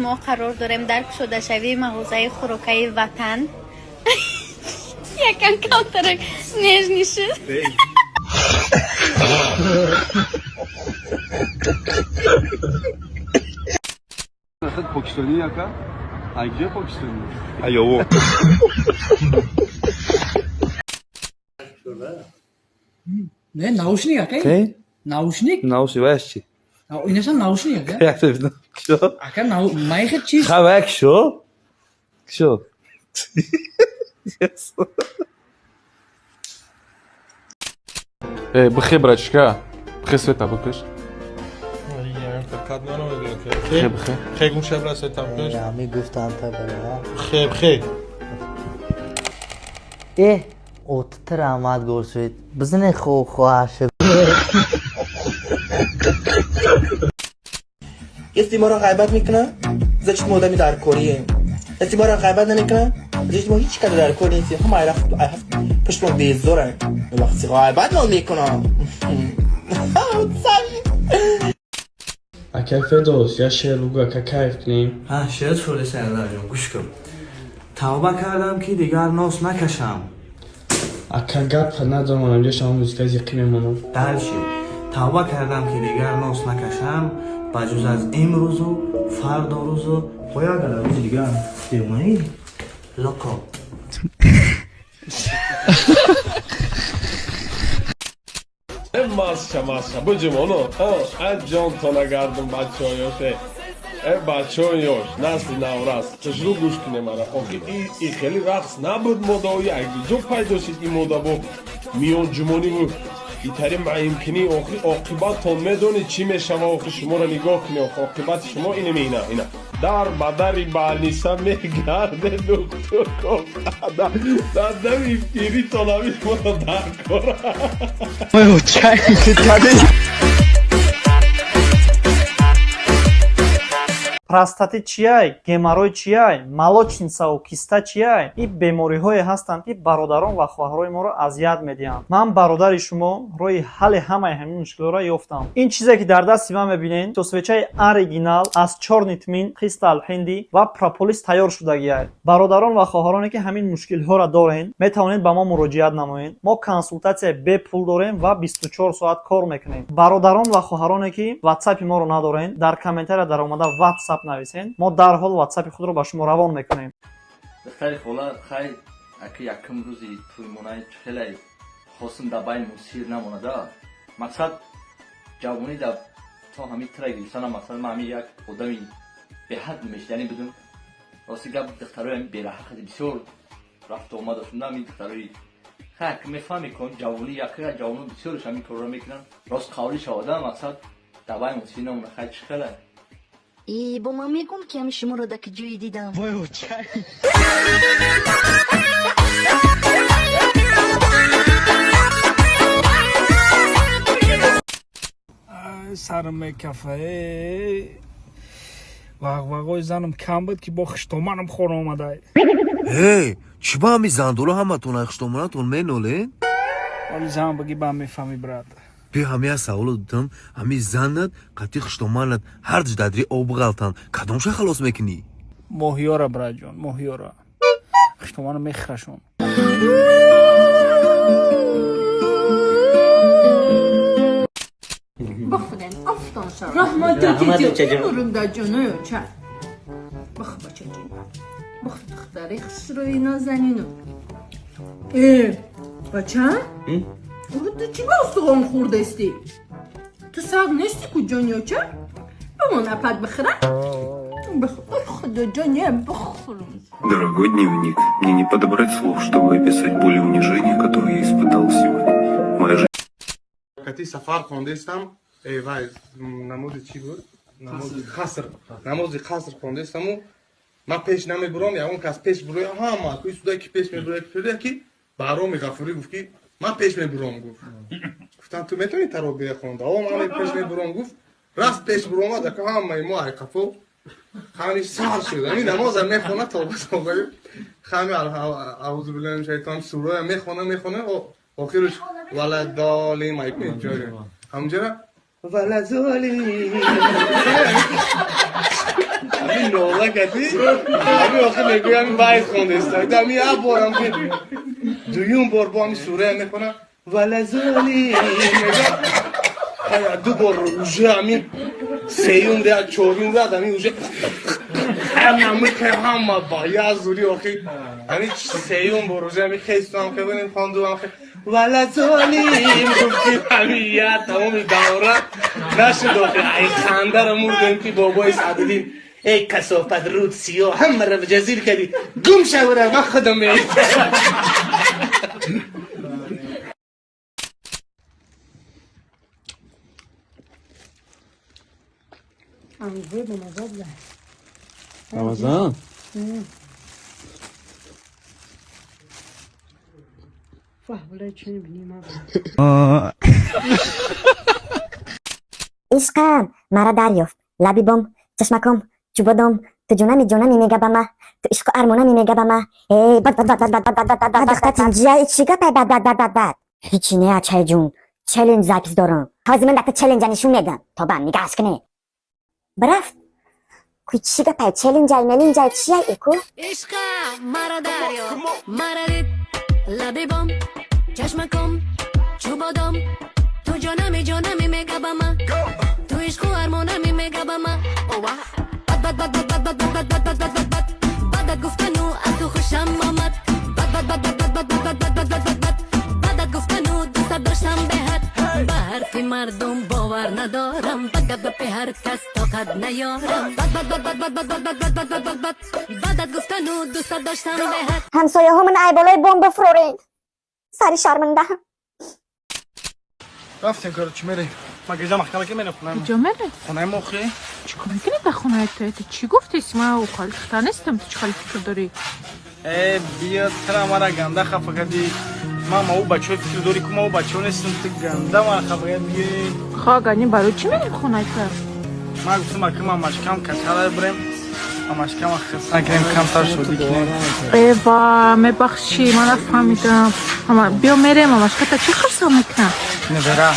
ما قرار داریم در کشوده شوی مغازه خوراکی وطن. یکم کمتر نیج نیشه. Nasıl Pakistan'ı yaka? Hangi Pakistan'ı? Ayo. Ne naушник aka? Okej. Naушник? Nauczyłeś. Inaczej naушник aka? Jak to jest? Kto? Aka majchet چیز؟ Kawałek kto? Kto? بخیر برچکا بخیر سویتا بکش بخیر بخیر خیلی گوشه برسه کش همی گفتم تا برای خیلی اوتتر آمد گرسوید بزنه خواهشه کسی ما را غیبت میکنه زشت مودمی در کوریه کسی ما را غیبت نمیکنه زشت ما هیچ کاری در کوری نیستی همه رفت پشتون بیزوره وقتی غیبت نمی میکنه اکه فردوس یا شعر که کیف کنیم شعر شده سردار جون گوش کن توبه کردم که دیگر ناس نکشم اکه گپ ندارم اینجا شما موسیقی از یقین منو دلشی توبه کردم که دیگر ناس نکشم بجز از امروز و فردا روز و باید روز دیگر دیوانی لکو ماسا بجم اونو از جان تا نگردم بچه هایاشه بچه هایاش نسل نوراس تجربه گوش کنه مرا این خیلی رقص نبود مودا و یک جو پیدا شد این مودا بود میان جمانی بود ایتری معیمکنی عاقبتون میدونی چی میشوه آخی شما را نگاه کنی عاقبت شما اینه میینه اینه در بدری بانیسه میگرده دکتر کافته در دمی پیری طالبی ما را در کنه простатит чиай, геморрой чиай, молочница و киста чиай. این بیماری‌های هستند که برادران و خواهرای ما را اذیت می‌دهند. من برادر شما روی حل همه همین مشکلات را یافتم. این چیزی که در دست من می‌بینید توسوچه اوریجینال از چورنیتمین، کریستال هندی و پروپولیس تیار شدگی است. برادران و خواهرانی که همین مشکل‌ها را دارند می‌توانید به ما مراجعت نمایید. ما کنسولتاسیا به پول داریم و 24 ساعت کار می‌کنیم. برادران و خواهرانی که واتساپ ما را ندارند در کامنت‌ها در اومده واتساپ نویسین ما در حال واتساپ خود رو به شما روان میکنیم. خیلی خولا خیلی اگه یکم روزی توی منای خیلی خواستم در بین موسیر نمونده مقصد جوانی در تا همین ترگی سنم مقصد ما همین یک آدمی به حد نمیشه یعنی بدون راستی گب دخترای همین بیره حقیقی بسیار رفت و آمد شده همین دخترای خیلی میفهمی کن جوانی یکی جوانی بسیارش همین کار را میکنن راست قولی شواده مقصد در بین موسیر نمونه خیلی خیلی با من میگم که همیشه شما را دک جوی دیدم سرم کافه واقعا زنم کم بود که با خشتومانم خور آمده چی با همی زندولو همتون خشتومانتون مینولین؟ ولی زن بگی با هم میفهمی برادر بیا همی از سوالو دوتم همی زند قطی خشتومانت هر جدادری او بغلتن کدومشه خلاص میکنی؟ ماهیارا برای جان ماهیارا خشتومانم میخرشون بخودن افتان شد رحمت چه نورم در جانه چه بخ بچه جان بخ دختری خسروی نازنینو بچه؟ تو چی با استخوان خورده استی؟ تو ساق نیستی کجا چه؟ به ما نپد بخورم؟ خدا جانیه بخورم Дорогой дневник, мне не подобрать слов, чтобы описать боль и унижение, которые я испытал сегодня. Моя жизнь... کتی سفر خوندستم وای نماز چی بود؟ نماز خسر خوندستم و من پیش نمیبرم یا اون کس پیش بروی همه کوی سودایی که پیش میبروی که برام غفوری گفت که من پیش میبرم گفت گفتم تو میتونی ترابیه خونده او من پیش میبرم گفت راست پیش برم آده که همه ما کفو خانیش سال شد این نماز هم میخونه توبه خمی اعوذ بالله من شیطان سوره میخونه آخرش ولد دالیم ایک جایی همجرا ولد دالیم این نولا کردی همین آخه میگوی همین باید خونده است همین ها بارم که دویون بار با همین سوره میکنم ولزالی دو بار روژه همین سیون ده چورین زد همین روژه همین که همه باید از دوری آخه همین سیون بار روژه همین خیستم که بینیم خواندو هم که ولزالی گفتی همین یاد تمامی دوره نشد آخه ای خنده رو مردیم که بابای سعدالین ای کسافت رود سیاه همه رو جزیر کردی گم شوره من خودم میگم رمضان عشقم مرا دریافت لبی بام چشمکم چوبادم تو جونمی میگه به من تو عشق و ارمونمی میگه به من ای بد دختر جای چیگه بد هیچی نه اچای جون چلنج زایپیز دارم تازه من دکتا چلنج نشون میدم تا با هم نگه کنه برفت کوی چیگه پای چلنج های ملنج های چی های ایکو عشقم مرا دریافت مرا دید لبی بام چشمکم چوبادم تو جانمی میگه به من تو عشق و ارمونمی میگه به من بد گفتنو از تو خوشم آمد بد گفتنو دوست داشتم بهت به حرفی مردم باور ندارم بد به هر کس طاقت نیارم بد گفتنو دوست داشتم بهت همسایه همون ای بالای بمب بفرورین سری شرمنده رفتیم کارو چی میری؟ مگه محکمه که میره خونه کجا میره؟ خونه مخی؟ چیکار میکنی به خونه تو چی گفتی؟ من او خالی فکر نیستم تو چی خالی فکر داری؟ بیا ترا مرا گنده خفه کردی ما او بچه فکر داری که ما او بچه نیستم تو گنده مرا خفه کردی خواهگانی برای چی میری خونه تو؟ ما گفتم که ما مشکم کچاله بریم مشکم خسته کنیم کمتر شدی کنیم با میبخشی من فهمیدم بیا میریم مشکتا چی خسته میکنم؟ نبره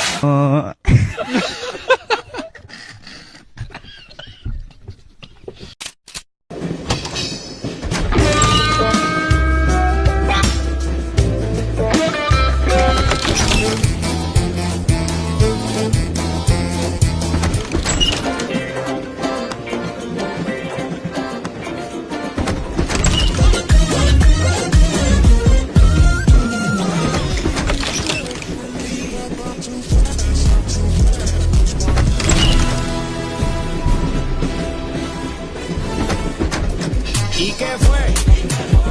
¿Y qué fue?